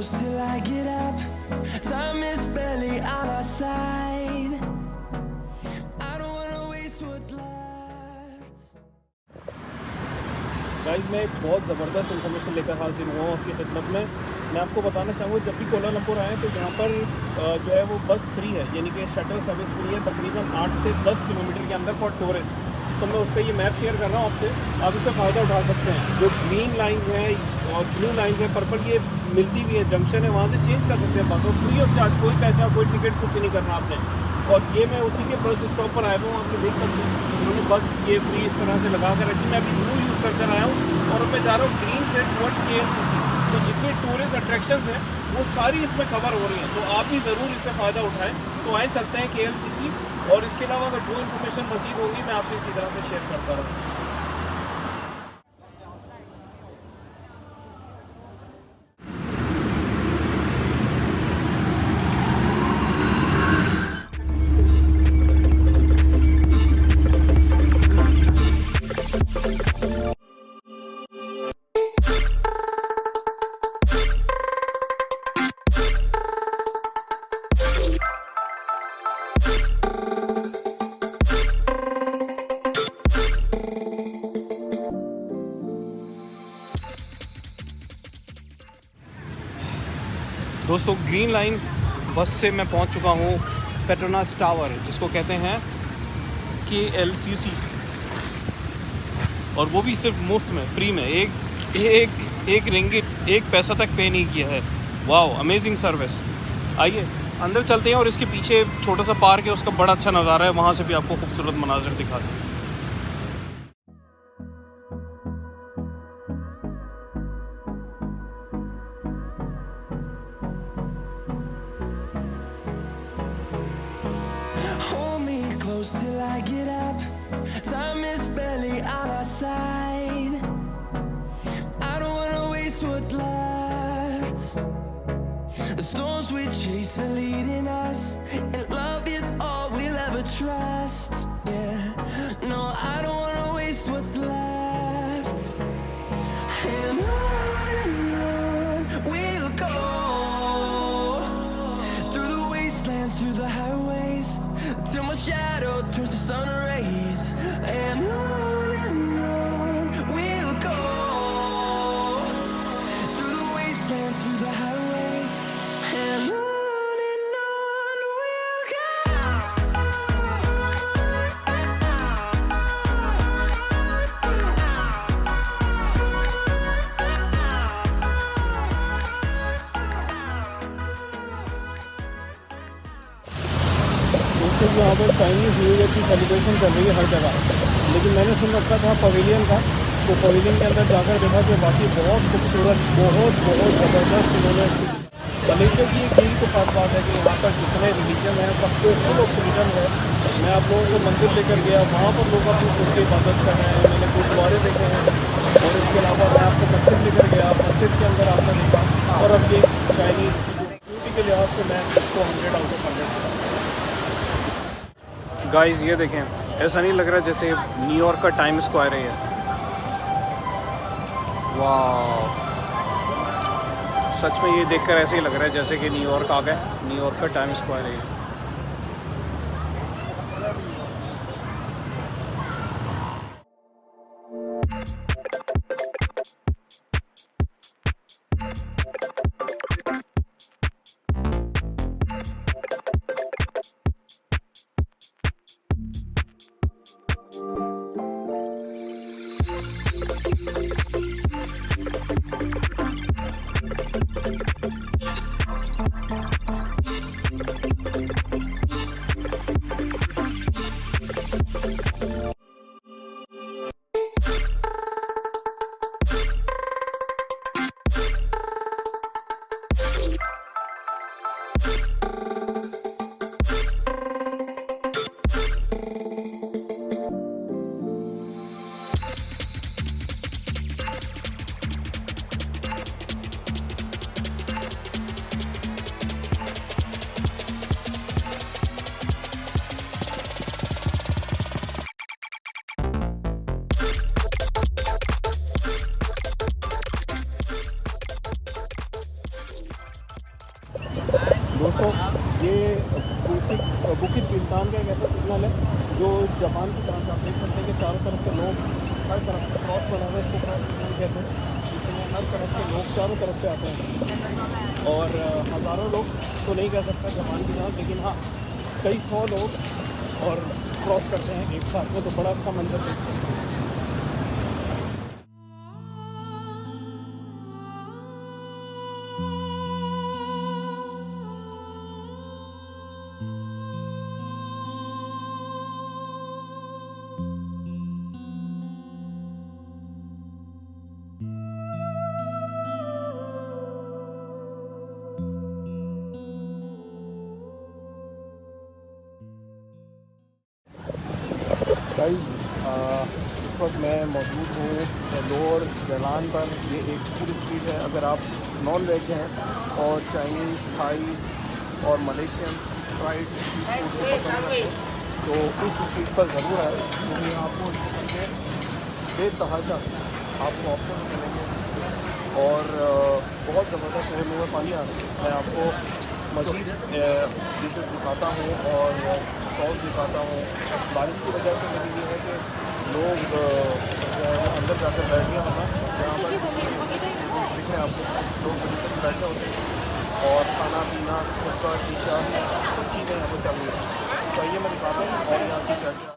close till I get up. Time is barely on our side. I don't wanna waste what's left. Guys, मैं एक बहुत ज़बरदस्त information लेकर हाजिर हुआ हूँ आपकी खिदमत में। मैं आपको बताना चाहूँगा, जब भी कोलालमपुर आएँ तो यहाँ पर जो है वो बस फ्री है, यानी कि शटल सर्विस फ्री है तकरीबन 8 से 10 किलोमीटर के अंदर फॉर टूरिस्ट। तो मैं उसका ये मैप शेयर कर रहा हूँ आपसे, आप इससे फ़ायदा उठा सकते हैं। जो ग्रीन लाइन्स हैं और ब्लू लाइन्स हैं, पर्पल ये मिलती भी है, जंक्शन है, वहाँ से चेंज कर सकते हैं बस, और फ्री ऑफ चार्ज, कोई पैसा कोई टिकट कुछ नहीं करना आपने। और ये मैं उसी के बस स्टॉप पर आया हूँ, आप देख सकते हैं उन्होंने बस ये फ्री इस तरह से लगा कर रखी। मैं अभी ब्लू यूज़ कर आया हूँ और मैं जा रहा हूँ ग्रीन से टुवर्ड्स KLCC। तो जितनी टूरिस्ट अट्रैक्शंस हैं वो सारी इसमें कवर हो रही हैं, तो आप भी ज़रूर इससे फ़ायदा उठाएं। तो आए चलते हैं KLCC, और इसके अलावा अगर जो इन्फॉर्मेशन मज़ीद होगी मैं आपसे इसी तरह से शेयर करता रहूँगा। दोस्तों, ग्रीन लाइन बस से मैं पहुंच चुका हूं पेट्रोनास टावर, जिसको कहते हैं KLCC, और वो भी सिर्फ मुफ्त में, फ्री में। एक रिंगिट, एक पैसा तक पे नहीं किया है। वाह, अमेजिंग सर्विस। आइए अंदर चलते हैं, और इसके पीछे छोटा सा पार्क है, उसका बड़ा अच्छा नज़ारा है, वहाँ से भी आपको खूबसूरत मनाज़िर दिखाते हैं। Close till I get up. Time is barely on our side. I don't wanna waste what's left. The storms we chase are leading us, and love is all we'll ever trust. Yeah, no, I don't wanna waste what's left. And on we'll go, through the wastelands, through the highways, till my shadow turns to sun rays. And on we'll go, through the wastelands, through the highways. And on we'll go. दोस्तों, यहाँ पर Chinese new year की celebration चल रही है हर जगह, लेकिन मैंने सुन रखा था पवेलियन का, तो पवेलियन के अंदर जाकर देखा कि बाकी बहुत खूबसूरत, बहुत ज़बरदस्त इन्होंने। मलेशिया की एक यही तो खास बात है कि यहाँ पर जितने रिलीजन हैं सबको फुल ऑफ फ्रीडम है। मैं आप लोगों को मंदिर लेकर गया, वहाँ पर लोग अपनी खुद की इबादत कर रहे हैं, मैंने गुरुद्वारे देखे हैं, और इसके अलावा मैं आपको मस्जिद लेकर गया, मस्जिद के अंदर आपने देखा। और अब ये चाइनीज़ की ब्यूटी के लिहाज से मैं इसको 100 आउट ऑफ 100 गाइस, ये देखें, ऐसा नहीं लग रहा जैसे न्यूयॉर्क का टाइम स्क्वायर है। वाह, सच में ये देखकर ऐसे ही लग रहा है जैसे कि न्यूयॉर्क आ गए, न्यूयॉर्क का टाइम स्क्वायर है। ये बुकित बिल्तान का एक ऐसा सिग्नल है जो जापान की तरफ आप देख सकते हैं कि चारों तरफ से लोग हर तरफ से क्रॉस बना हुआ है, इसको क्रॉस सिग्नल कहते हैं, जिसमें हर तरफ से लोग चारों तरफ से आते हैं और हज़ारों लोग तो नहीं कह सकता जापान की तरफ, लेकिन हाँ कई सौ लोग और क्रॉस करते हैं एक साथ में, तो बड़ा अच्छा मंजर देखते हैं। गाइस इस वक्त मैं मौजूद हूँ लोअर जलान पर। ये एक फूड स्ट्रीट है। अगर आप नॉन वेज हैं और चाइनीज़, थाईज़ और मलेशियन फ्राइड फूड को पसंद करते हैं तो इस स्ट्रीट पर ज़रूर आए, क्योंकि आपको बेतहाशा आपको ऑप्शन मिलेंगे और बहुत ज़बरदस्त मेरे मुँह में पानी आ रहा है। मैं आपको मज़ीद डिशेस दिखाता हूँ और स्टॉल्स दिखाता हूँ। बारिश की वजह से मेरी ये है कि लोग जो है अंदर जाकर बैठ गया होगा, जहाँ पर दिखे आपको लोग तरीके से बैठे होते हैं और खाना पीना उसका शीशा सब चीज़ें यहाँ पर चल रही हैं। तो ये मैं दिखाता हूँ और यहाँ की क्या क्या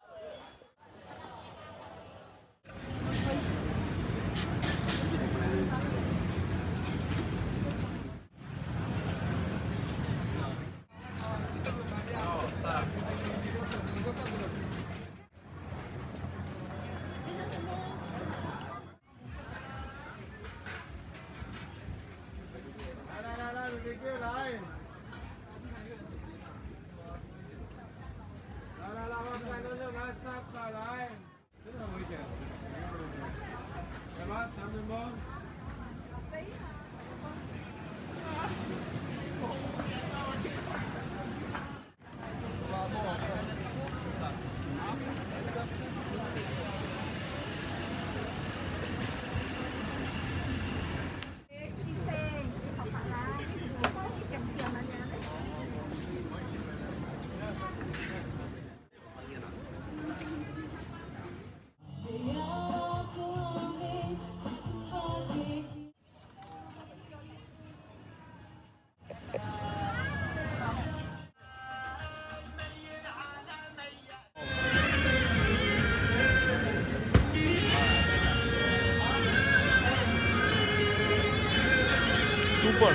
super.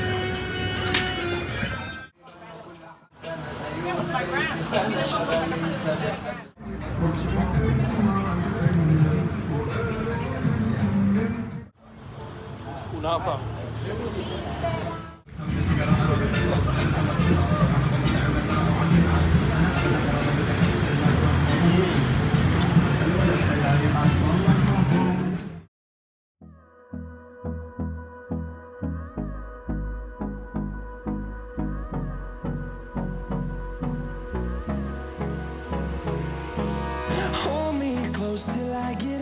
कुनाफा Hold me close till I get